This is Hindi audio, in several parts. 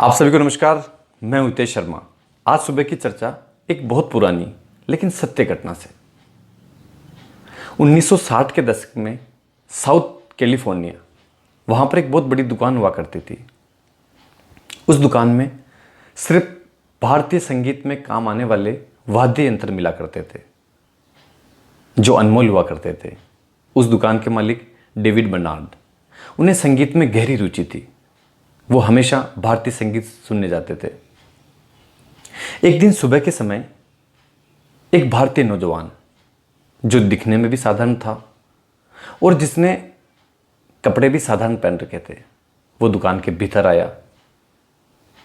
आप सभी को नमस्कार। मैं हूं हितेश शर्मा। आज सुबह की चर्चा एक बहुत पुरानी लेकिन सत्य घटना से। 1960 के दशक में साउथ कैलिफोर्निया, वहां पर एक बहुत बड़ी दुकान हुआ करती थी। उस दुकान में सिर्फ भारतीय संगीत में काम आने वाले वाद्य यंत्र मिला करते थे, जो अनमोल हुआ करते थे। उस दुकान के मालिक डेविड बर्नार्ड, उन्हें संगीत में गहरी रुचि थी। वो हमेशा भारतीय संगीत सुनने जाते थे। एक दिन सुबह के समय एक भारतीय नौजवान, जो दिखने में भी साधारण था और जिसने कपड़े भी साधारण पहन रखे थे, वो दुकान के भीतर आया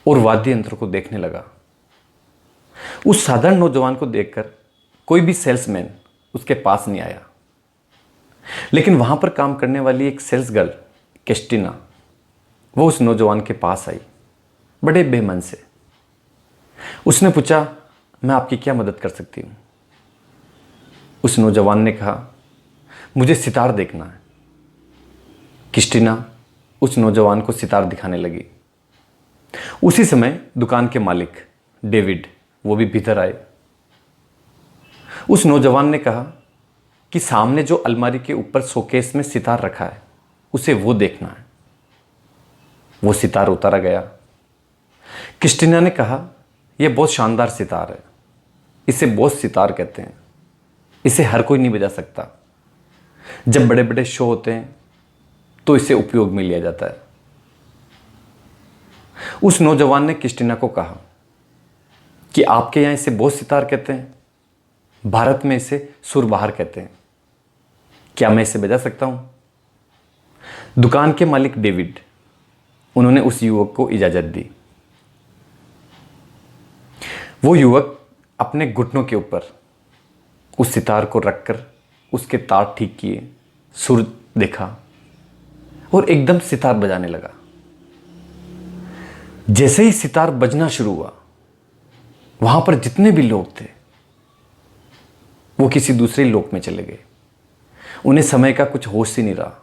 और वाद्य यंत्र को देखने लगा। उस साधारण नौजवान को देखकर कोई भी सेल्समैन उसके पास नहीं आया, लेकिन वहां पर काम करने वाली एक सेल्स गर्ल क्रिस्टीना, वो उस नौजवान के पास आई बड़े बेमन से। उसने पूछा, मैं आपकी क्या मदद कर सकती हूं? उस नौजवान ने कहा, मुझे सितार देखना है। क्रिस्टीना उस नौजवान को सितार दिखाने लगी। उसी समय दुकान के मालिक डेविड, वो भी भीतर आए। उस नौजवान ने कहा कि सामने जो अलमारी के ऊपर शोकेस में सितार रखा है, उसे वो देखना है। वो सितार उतारा गया। क्रिस्टीना ने कहा, यह बहुत शानदार सितार है, इसे बोस सितार कहते हैं, इसे हर कोई नहीं बजा सकता। जब बड़े बड़े शो होते हैं तो इसे उपयोग में लिया जाता है। उस नौजवान ने क्रिस्टीना को कहा कि आपके यहां इसे बोस सितार कहते हैं, भारत में इसे सुरबहार कहते हैं, क्या मैं इसे बजा सकता हूं? दुकान के मालिक डेविड, उन्होंने उस युवक को इजाजत दी। वो युवक अपने घुटनों के ऊपर उस सितार को रखकर उसके तार ठीक किए, सुर देखा और एकदम सितार बजाने लगा। जैसे ही सितार बजना शुरू हुआ, वहां पर जितने भी लोग थे वो किसी दूसरे लोक में चले गए। उन्हें समय का कुछ होश ही नहीं रहा।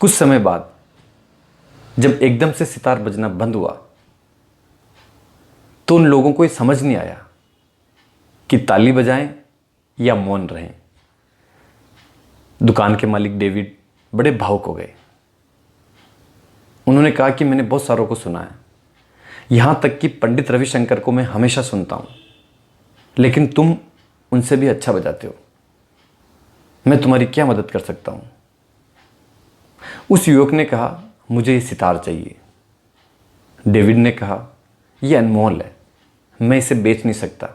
कुछ समय बाद जब एकदम से सितार बजना बंद हुआ, तो उन लोगों को ये समझ नहीं आया कि ताली बजाएं या मौन रहें। दुकान के मालिक डेविड बड़े भावुक हो गए। उन्होंने कहा कि मैंने बहुत सारों को सुना है, यहां तक कि पंडित रविशंकर को मैं हमेशा सुनता हूं, लेकिन तुम उनसे भी अच्छा बजाते हो। मैं तुम्हारी क्या मदद कर सकता हूं? उस युवक ने कहा, मुझे ये सितार चाहिए। डेविड ने कहा, यह अनमोल है, मैं इसे बेच नहीं सकता,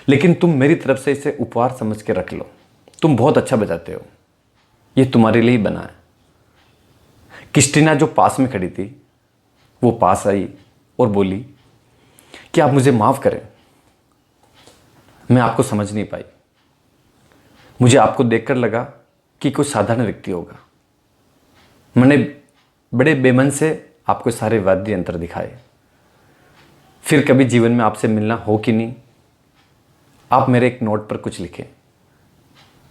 लेकिन तुम मेरी तरफ से इसे उपहार समझ के रख लो। तुम बहुत अच्छा बजाते हो, यह तुम्हारे लिए ही बना है। क्रिस्टीना जो पास में खड़ी थी, वो पास आई और बोली कि आप मुझे माफ करें, मैं आपको समझ नहीं पाई। मुझे आपको देखकर लगा कि कोई साधारण व्यक्ति होगा। मैंने बड़े बेमन से आपको सारे वाद्य यंत्र दिखाए। फिर कभी जीवन में आपसे मिलना हो कि नहीं, आप मेरे एक नोट पर कुछ लिखें।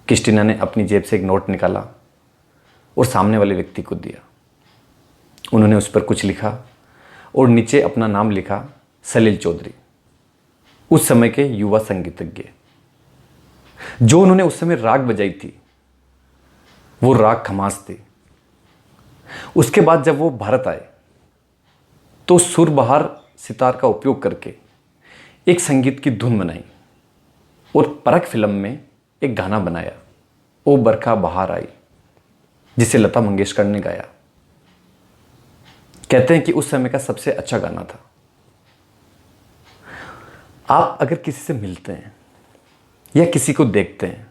क्रिस्टीना ने अपनी जेब से एक नोट निकाला और सामने वाले व्यक्ति को दिया। उन्होंने उस पर कुछ लिखा और नीचे अपना नाम लिखा, सलील चौधरी, उस समय के युवा संगीतज्ञ। जो उन्होंने उस समय राग बजाई थी, वो राग खमास थी। उसके बाद जब वो भारत आए तो सुरबहार सितार का उपयोग करके एक संगीत की धुन बनाई और परख फिल्म में एक गाना बनाया, ओ बरखा बहार आई, जिसे लता मंगेशकर ने गाया। कहते हैं कि उस समय का सबसे अच्छा गाना था। आप अगर किसी से मिलते हैं या किसी को देखते हैं,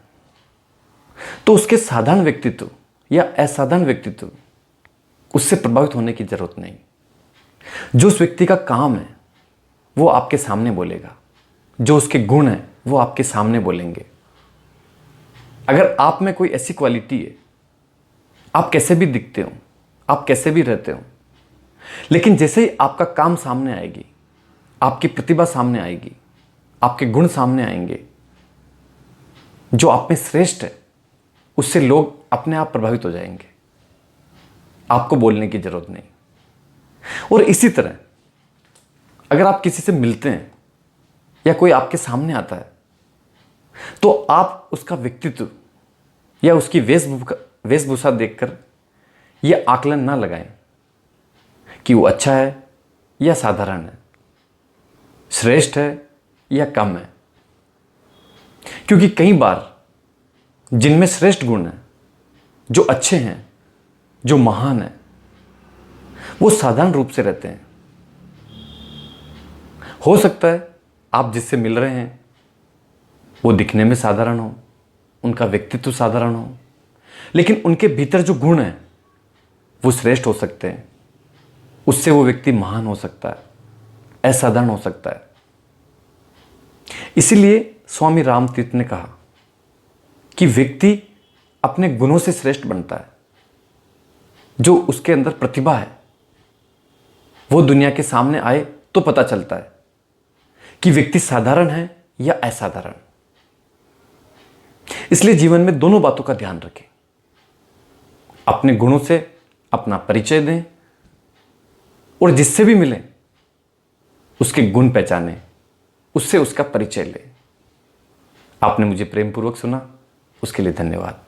तो उसके साधारण व्यक्तित्व या असाधारण व्यक्तित्व, उससे प्रभावित होने की जरूरत नहीं। जो उस व्यक्ति का काम है वो आपके सामने बोलेगा, जो उसके गुण है वो आपके सामने बोलेंगे। अगर आप में कोई ऐसी क्वालिटी है, आप कैसे भी दिखते हो, आप कैसे भी रहते हो, लेकिन जैसे ही आपका काम सामने आएगी, आपकी प्रतिभा सामने आएगी, आपके गुण सामने आएंगे, जो आप में श्रेष्ठ है, उससे लोग अपने आप प्रभावित हो जाएंगे। आपको बोलने की जरूरत नहीं। और इसी तरह अगर आप किसी से मिलते हैं या कोई आपके सामने आता है तो आप उसका व्यक्तित्व या उसकी वेशभूषा देखकर यह आकलन ना लगाएं कि वो अच्छा है या साधारण है, श्रेष्ठ है या कम है। क्योंकि कई बार जिनमें श्रेष्ठ गुण हैं, जो अच्छे हैं, जो महान हैं, वो साधारण रूप से रहते हैं। हो सकता है आप जिससे मिल रहे हैं वो दिखने में साधारण हो, उनका व्यक्तित्व साधारण हो, लेकिन उनके भीतर जो गुण हैं वो श्रेष्ठ हो सकते हैं। उससे वो व्यक्ति महान हो सकता है, असाधारण हो सकता है। इसीलिए स्वामी रामतीर्थ ने कहा कि व्यक्ति अपने गुणों से श्रेष्ठ बनता है। जो उसके अंदर प्रतिभा है वो दुनिया के सामने आए तो पता चलता है कि व्यक्ति साधारण है या असाधारण। इसलिए जीवन में दोनों बातों का ध्यान रखें। अपने गुणों से अपना परिचय दें और जिससे भी मिलें उसके गुण पहचानें, उससे उसका परिचय लें। आपने मुझे प्रेमपूर्वक सुना, उसके लिए धन्यवाद।